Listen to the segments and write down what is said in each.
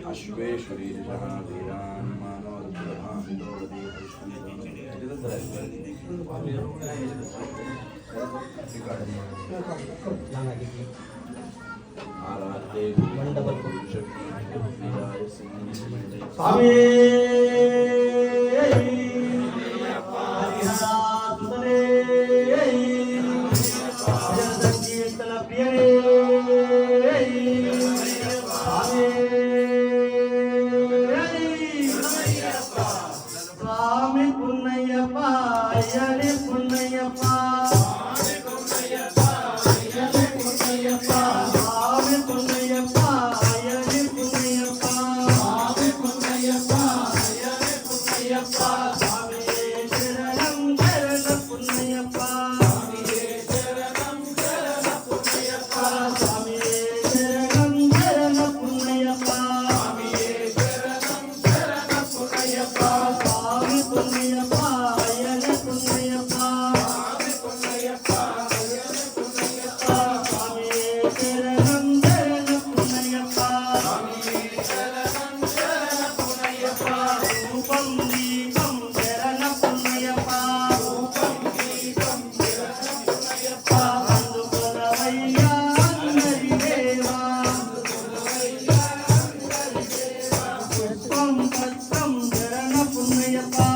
अश्वेश्वरी वीरान मानव स्वामी पुण्यप्पा अय्यने पुण्यप्पा स्वामी पुण्यप्पा स्वामी पुण्यप्पा अय्यने पुण्यप्पा स्वामी पुण्यप्पा अय्यने पुण्यप्पा स्वामी शरणं शरण पुण्यप्पा स्वामी शरणं शरण पुण्यप्पा स्वामी शरणं शरण पुण्यप्पा स्वामी शरणं शरण पुण्यप्पा स्वामी पुण्यप्पा अय्यने पुण्यप्पा स्वामी पुण्यप्पा अय्यने पुण्यप्पा स्वामी शरणं शरण पुण्यप्पा स्वामी शरणं शरण पुण्यप्पा रूपं दीपं शरण पुण्यप्पा रूपं दीपं शरण पुण्यप्पा అందుకొనవయ్యా అందరి దేవా అందుకొనవయ్యా అందరి దేవా పుష్పం పత్రం శరణ పుణ్యప్పా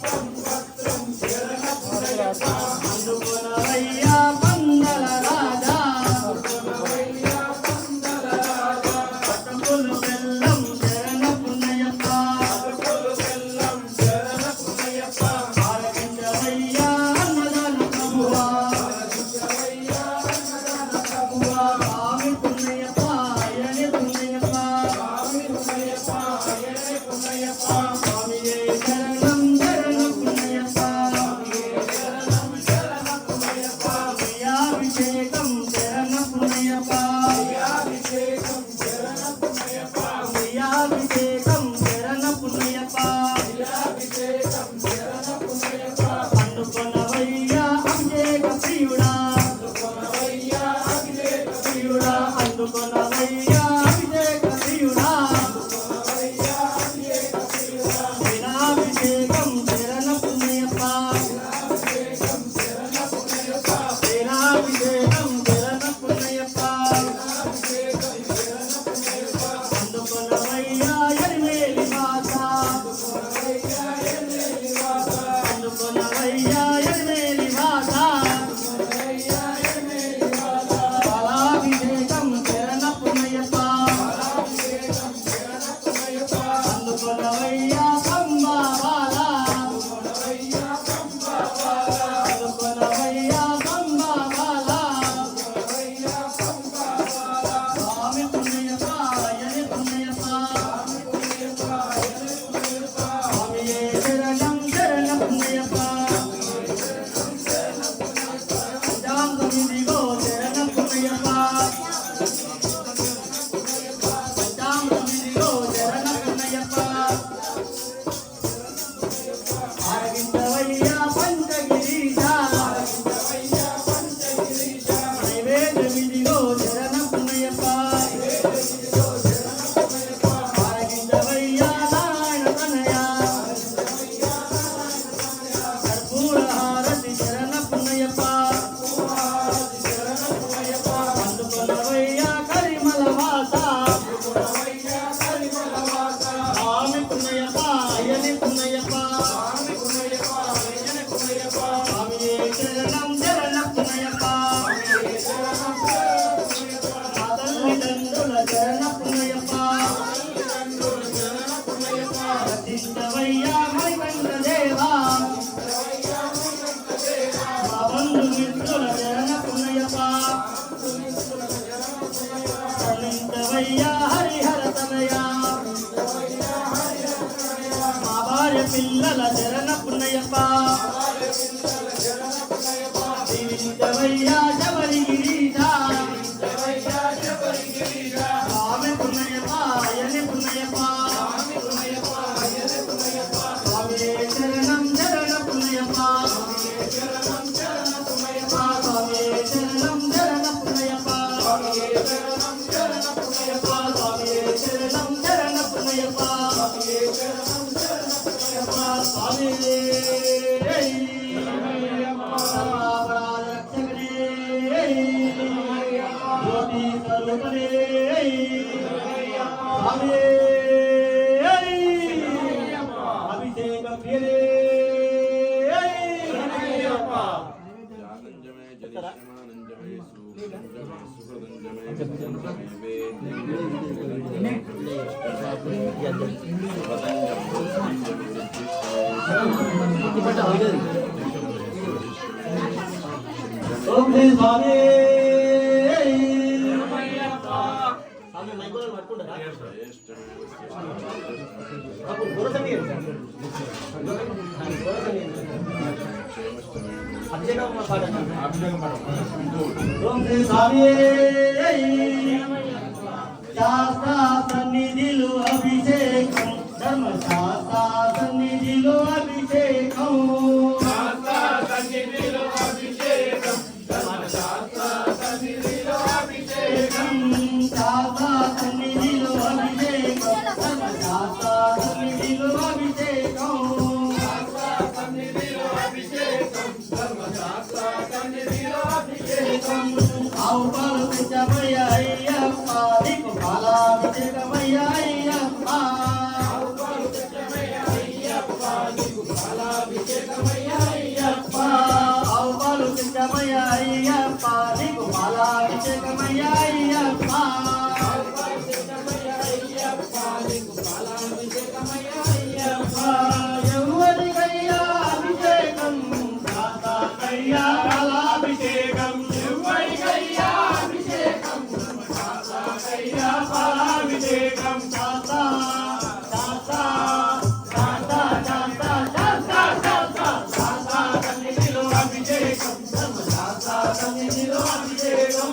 పుష్పం పత్రం శరణ పుణ్యప్పా అందుకొనవయ్యా పందల రాజా అందుకొనవయ్యా పందల రాజా పటపులు బెల్లం శరణ పుణ్యప్పా పటపులు బెల్లం శరణ పుణ్యప్పా ఆలకించవయ్యా అన్నదాన ప్రభువా ఆలకించవయ్యా అన్నదాన ప్రభువా స్వామి పుణ్యప్పా అయనే పుణ్యప్పా స్వామి పుణ్యప్పా అయనే పుణ్యప్పా స్వామియే శరణం శరణ పుణ్యప్పా స్వామియే శరణం శరణ పుణ్యప్పా ప్రియాభిషేకం శరణ పుణ్యప్పా ప్రియాభిషేకం శరణ పుణ్యప్పా ప్రియాభిషేకం శరణ పుణ్యప్పా ప్రియాభిషేకం శరణ పుణ్యప్పా అందుకొనవయ్యా అభిషేక ప్రియుడా అందుకొనవయ్యా అభిషేక ప్రియుడా అందుకొనవయ్యా అభిషేక ప్రియుడా అందుకొనవయ్యా అభిషేక ప్రియుడా వీణాభిషేకం శరణ పుణ్యప్పా వీణాభిషేకం శరణ పుణ్యప్పా వీణాభిషేకం శరణ పుణ్యప్పా వీణాభిషేకం శరణ పుణ్యప్పా అందుకొనవయ్యా ఎరిమేలి మాత అందుకొనవయ్యా ఎరిమేలి మాత అందుకొనవయ్యా ఎరిమేలి మాత అందుకొనవయ్యా ఎరిమేలి మాత పాలాభిషేకం శరణ పుణ్యప్పా పాలాభిషేకం శరణ పుణ్యప్పా అందుకొనవయ్యా పంబా బాల అందుకొనవయ్యా పంబా బాల అందుకొనవయ్యా పంబా బాల అందుకొనవయ్యా పంబా బాల స్వామి పుణ్యప్పా అయనే పుణ్యప్పా స్వామి పుణ్యప్పా అయనే పుణ్యప్పా స్వామియే శరణం శరణ పుణ్యప్పా పంచామృతమిదిగో శరణ పుణ్యప్పా పంచామృతమిదిగో శరణ పుణ్యప్పా ఆరగించవయ్యా పంచగిరీశ ఆరగించవయ్యా పంచగిరీశ నైవేద్యమిదిగో శరణ పుణ్యప్పా నైవేద్యమిదిగో శరణ పుణ్యప్పా ఆరగించవయ్యా నారాయణ తనయ ఆరగించవయ్యా నారాయణ తనయ కర్పూర హారతి శరణ పుణ్యప్పా కర్పూర హారతి శరణ పుణ్యప్పా అందుకొనవయ్యా కరిమల వాస అందుకొనవయ్యా కరిమల వాస స్వామి పుణ్యప్పా అయనే పుణ్యప్పా స్వామి పుణ్యప్పా అయనే పుణ్యప్పా స్వామియే శరణం శరణ పుణ్యప్పా స్వామియే శరణం శరణ పుణ్యప్పా మా తల్లిదండ్రుల శరణ పుణ్యప్పా తల్లిదండ్రుల శరణ పుణ్యప్పా రక్షించవయ్యా మణికంఠ దేవా రక్షించవయ్యా మణికంఠ దేవా మా బంధుమిత్రుల శరణ పుణ్యప్పా బంధుమిత్రుల శరణ పుణ్యప్పా కరుణించవయ్యా హరిహర తనయా కరుణించవయ్యా హరిహర తనయా మా భార్య పిల్లల శరణ పుణ్యప్పా భార్య పిల్లల శరణ పుణ్యప్పా దీవించవయ్యా శబరిగిరీశ దీవించవయ్యా శబరిగిరీశ స్వామి పుణ్యప్పా అయనే పుణ్యప్పా శరణం శరణమయ్యప్ప స్వామి జ్యోతి స్వరూపనే స్వామి అభిషేక ప్రియనే ఓం శ్రీ స్వామి ఓం శ్రీ స్వామి శాస్త్ర సన్నిధిలో అభిషేకం ధర్మశాస్త్ర సన్నిధిలో అభిషేకం శాస్త్ర సన్నిధిలో అభిషేకం ధర్మశాస్త్ర సన్నిధిలో అభిషేకం శాస్త్ర సన్నిధిలో అభిషేకం ధర్మశాస్త్ర సన్నిధిలో అభిషేకం శాస్త్ర సన్నిధిలో అభిషేకం ధర్మశాస్త్ర సన్నిధిలో అభిషేకం ఆవుపాలు పెంచమయ్య అయ్యప్ప నీకు పాలాభిషేకమయ్య అయ్యప్ప ఆవుపాలు పెంచమయ్య అయ్యప్ప నీకు పాలాభిషేకమయ్య అయ్యప్ప ఆవుపాలు పెంచమయ్య అయ్యప్ప నీకు పాలాభిషేకమయ్య అయ్యప్ప ఆవుపాలు పెంచమయ్య అయ్యప్ప నీకు పాలాభిషేకమయ్య అయ్యప్ప ఎవరికయ్యా అభిషేకం తాతయ్యా పాలాభిషేకం ఎవరికయ్యా అభిషేకం తాతయ్యా పాలాభిషేకం తాత తాత తాత తాత తాత తాత తాత సన్నిధిలో అభిషేకం తాత సన్నిధిలో అభిషేకం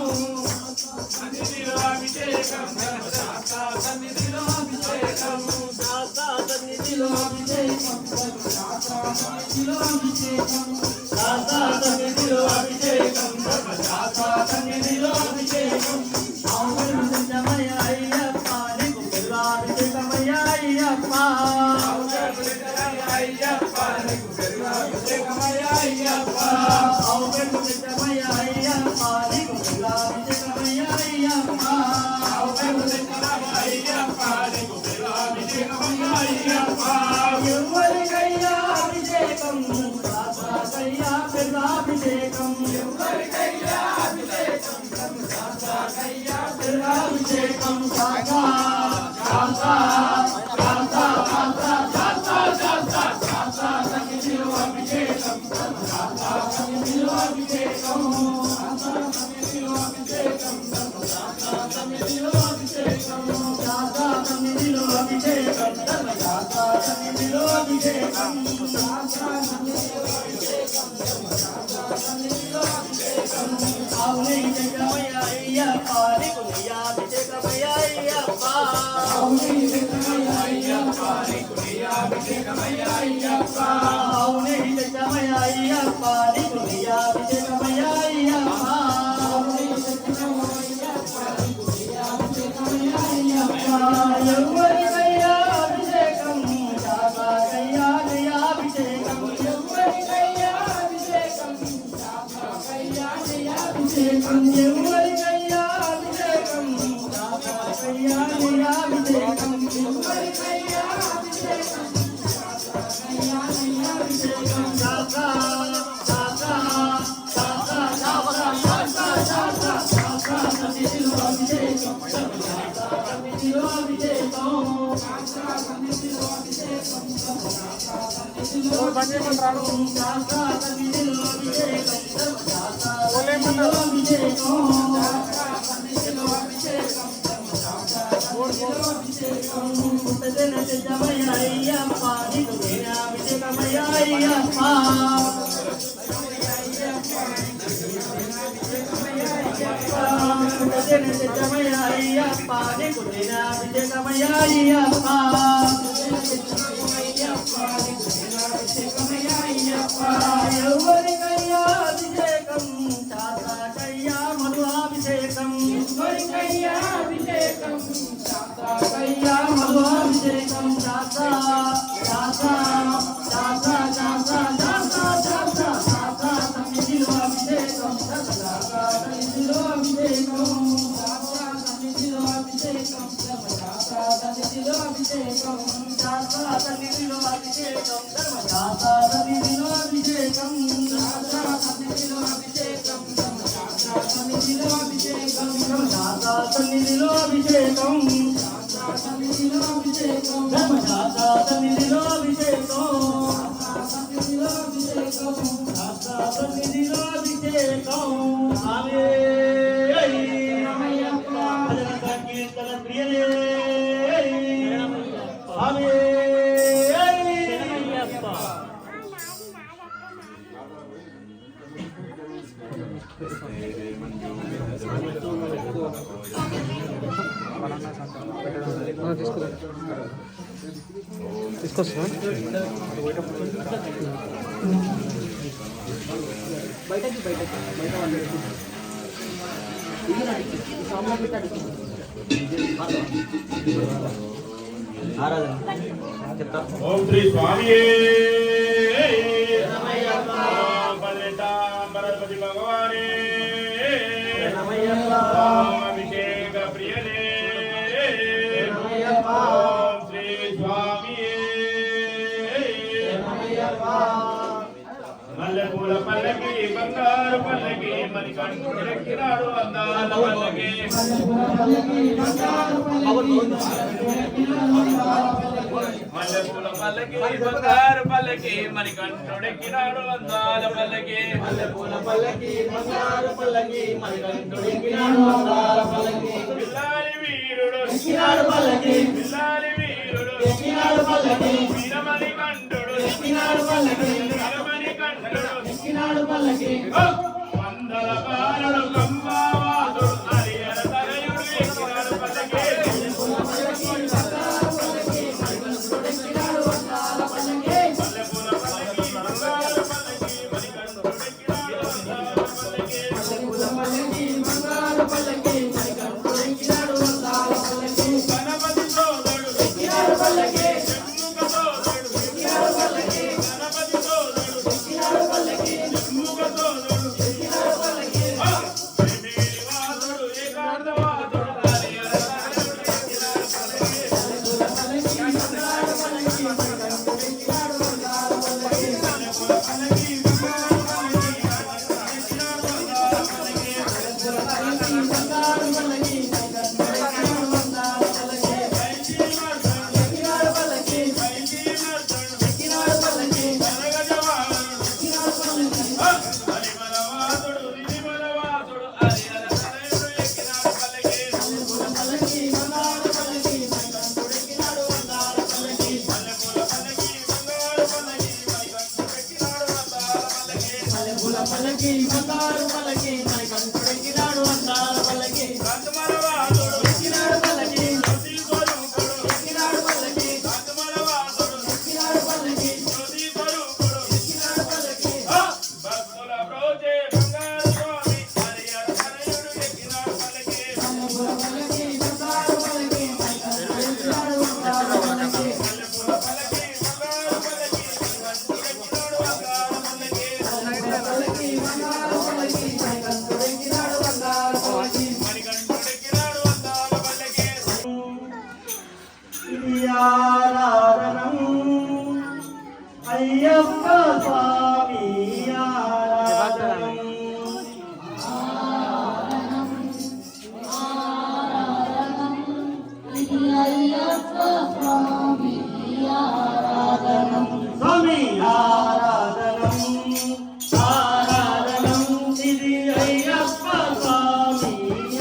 సన్నిధిలో అభిషేకం తాత సన్నిధిలో అభిషేకం తాత సన్నిధిలో అభిషేకం తాత సన్నిధిలో అభిషేకం తాత సన్నిధిలో అభిషేకం తాత సన్నిధిలో అభిషేకం ఆవులు పెంచమయ్య అయ్యప్ప నీకు పెరుగాభిషేకమయ్య అయ్యప్ప ఆవులు పెంచమయ్య అయ్యప్ప నీకు పెరుగాభిషేకమయ్య అయ్యప్ప ఆవులు పెంచమయ్య అయ్యప్ప నీకు పెరుగాభిషేకమయ్య అయ్యప్ప ఆవులు పెంచమయ్య అయ్యప్ప నీకు పెరుగాభిషేకమయ్య అయ్యప్ప ఎవరికయ్యా అభిషేకం తాతయ్యా పెరుగాభిషేకం ఎవరికయ్యా అభిషేకం తాతయ్యా పెరుగాభిషేకం తాత తాత తాత తాత తాత తాత తాత సన్నిధిలో అభిషేకం తాత సన్నిధిలో అభిషేకం తాత సన్నిధిలో అభిషేకం తాత సన్నిధిలో అభిషేకం తాత సన్నిధిలో అభిషేకం తాత సన్నిధిలో అభిషేకం తాత సన్నిధిలో అభిషేకం తాత సన్నిధిలో అభిషేకం ఆవుని జగమయ్య అయ్యప్ప నీకు నియాభిషేకమయ్య అయ్యప్ప ఆవుని జగమయ్య అయ్యప్ప నీకు నియాభిషేకమయ్య అయ్యప్ప ఆవుని జగమయ్య అయ్యప్ప నీకు నియాభిషేకమయ్య అయ్యప్ప ఆవుని జగమయ్య అయ్యప్ప నీకు నియాభిషేకమయ్య అయ్యప్ప ఎవరికయ్యా అభిషేకం తాతయ్యా నియాభిషేకం ఎవరికయ్యా అభిషేకం తాతయ్యా నియాభిషేకం ఎవరికయ్యా అభిషేకం తాతయ్యా నియాభిషేకం ఎవరికయ్యా అభిషేకం తాతయ్యా నియాభిషేకం తాత తాత తాత తాత తాత తాత సన్నిధిలో అభిషేకం తాత సన్నిధిలో అభిషేకం తాత సన్నిధిలో అభిషేకం తాత సన్నిధిలో అభిషేకం తాత సన్నిధిలో అభిషేకం తాత సన్నిధిలో అభిషేకం తాత సన్నిధిలో అభిషేకం తాత సన్నిధిలో అభిషేకం పుట్టజన జమయ అయ్యప్ప నీకు అభిషేకమయ్య అయ్యప్ప జమయ అయ్యప్ప నీకు అభిషేకమయ్య అయ్యప్ప ఎవరికయ్యా అభిషేకం తాతకయ్యా మధు అభిషేకం ఎవరికయ్యా అభిషేకం తాతకయ్యా మధురాభిషేకం శాస్త్ర శాస్త్ర శాస్త్ర శాస్త్ర శాస్త్ర శాస్త్ర శాస్త్ర సన్నిధిలో అభిషేకం శాస్త్ర సన్నిధిలో అభిషేకం శాస్త్ర సన్నిధిలో అభిషేకం శాస్త్ర సన్నిధిలో అభిషేకం శాస్త్ర సన్నిధిలో అభిషేకం శాస్త్ర సన్నిధిలో అభిషేకం శాస్త్ర సన్నిధిలో అభిషేకం శాస్త్ర సన్నిధిలో అభిషేకం శాస్త్ర సన్నిధిలో అభిషేకం సన్నిధిలో అభిషేకం శాస్త్ర సన్నిధిలో అభిషేకం సన్నిధిలో అభిషేకం శాస్త్ర సన్నిధిలో అభిషేకం ఆమె భజన సంకీర్తన ప్రియలే ఆమె తీసుకొస్తా బయటకి బయట ఆరాధన చెప్తా. ఓం శ్రీ స్వామి పరపతి భగవానే అభిషేక ప్రియలే ఓం శ్రీ స్వామి మల్లెపూల పల్లకి బంగారు పల్లకి మణికంఠుడెక్కినాడు అందాల పల్లకి మల్లెపూల పల్లకి బంగారు పల్లకి మణికంఠుడెక్కినాడు అందాల పల్లకి మల్లెపూల పల్లకి బంగారు పల్లకి మణికంఠుడెక్కినాడు అందాల పల్లకి పిల్లారి వీరుడు ఎక్కినాడు పల్లకి పిల్లారి వీరుడు ఎక్కినాడు పల్లకి వీరమణి కంఠుడు ఎక్కినాడు పల్లకి వీరమణి కంఠుడు ఎక్కినాడు పల్లకి వందల బాలుడు కంబావాదుడు హరిహర తనయుడు ఎక్కినాడు పల్లకి పల్లకి బంగారు పల్లకి మణికంఠుడెక్కినాడు అందాల పల్లకి ఎక్కినాడు పల్లకి ఎక్కినాడు పల్లకి ఎక్కినాడు పల్లకి ఎక్కినాడు పల్లకి భక్తుల ప్రోజే బంగారు స్వామి హరిహర తనయుడు ఎక్కినాడు పల్లకి పల్లకి బంగారు పల్లకి మణికంఠుడెక్కినాడు అందాల పల్లకి మల్లెపూల పల్లకి బంగారు పల్లకి మణికంఠుడెక్కినాడు అందాల పల్లకి పల్లకి బంగారు పల్లకి మణికంఠుడెక్కినాడు అందాల పల్లకి మణికంఠుడెక్కినాడు అందాల పల్లకి ఆరాధనం అయ్యప్ప స్వామి ఆరాధనం స్వామి ఆరాధనం ఆరాధనం ఇది అయ్యప్ప స్వామి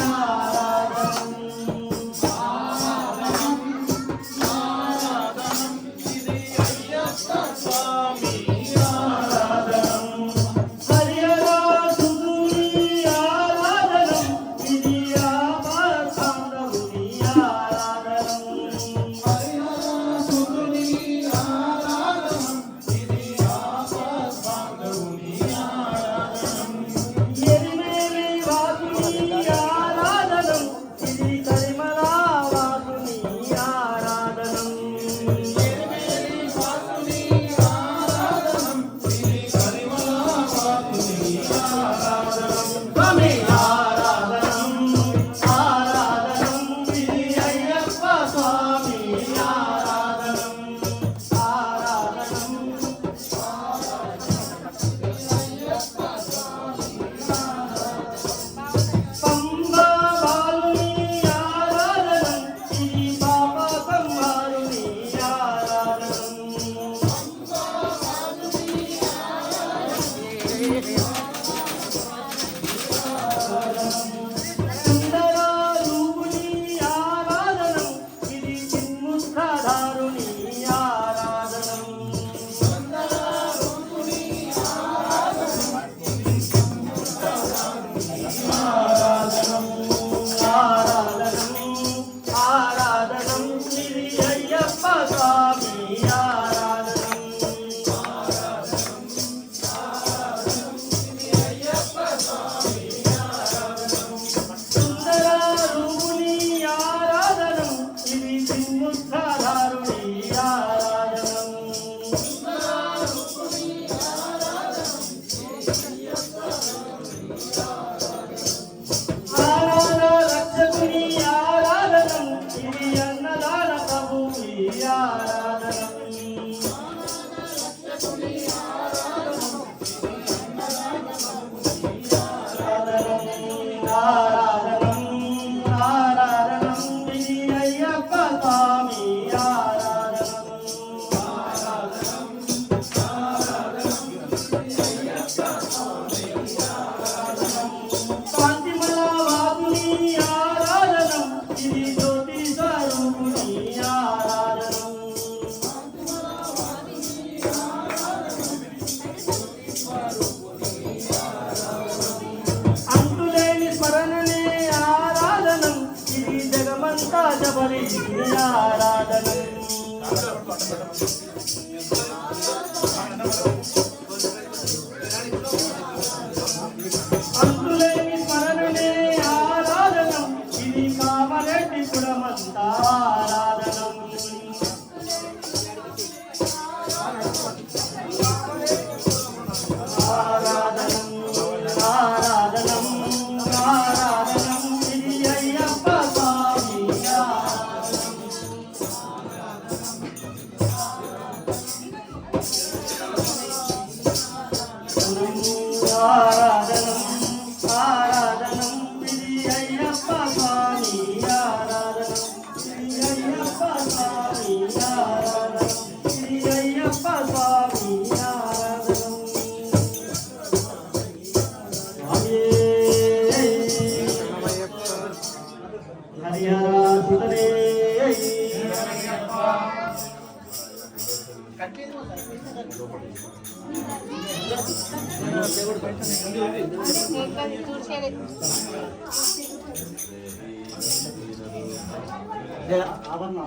ఆరాధనం సుందరారుని ఆరాధనం ఆరాధన రక్షకుని ఆరాధనం ఇది అన్నదాన ప్రభుని ఆరాధనం ఆరాధనం ఆరాధనం ఇది అయ్యప్ప స్వామి ఆరాధనం కాంతిమల వాసుని ఆరాధనం ఇది జ్యోతి స్వరూపుని ఆరాధనం అంతులేని స్మరణనే ఆరాధనం ఇది జగమంతా జబరి ఆరాధనం అంతులేని స్మరణనే ఆరాధనం ఇది కామరెడ్డి పురమంతా ఆరాధనం ఆరాధనం ఆరాధనం ఆరాధనం ఇది అయ్యప్ప స్వామి ఆరాధనం ఆరాధనం ఇది అయ్యప్ప స్వామి ఆరాధనం ఇది అయ్యప్ప స్వామి ఆరాధనం ఇది అయ్యప్ప స్వామి ఆరాధనం హరిహరాసుతనే ఆభరణ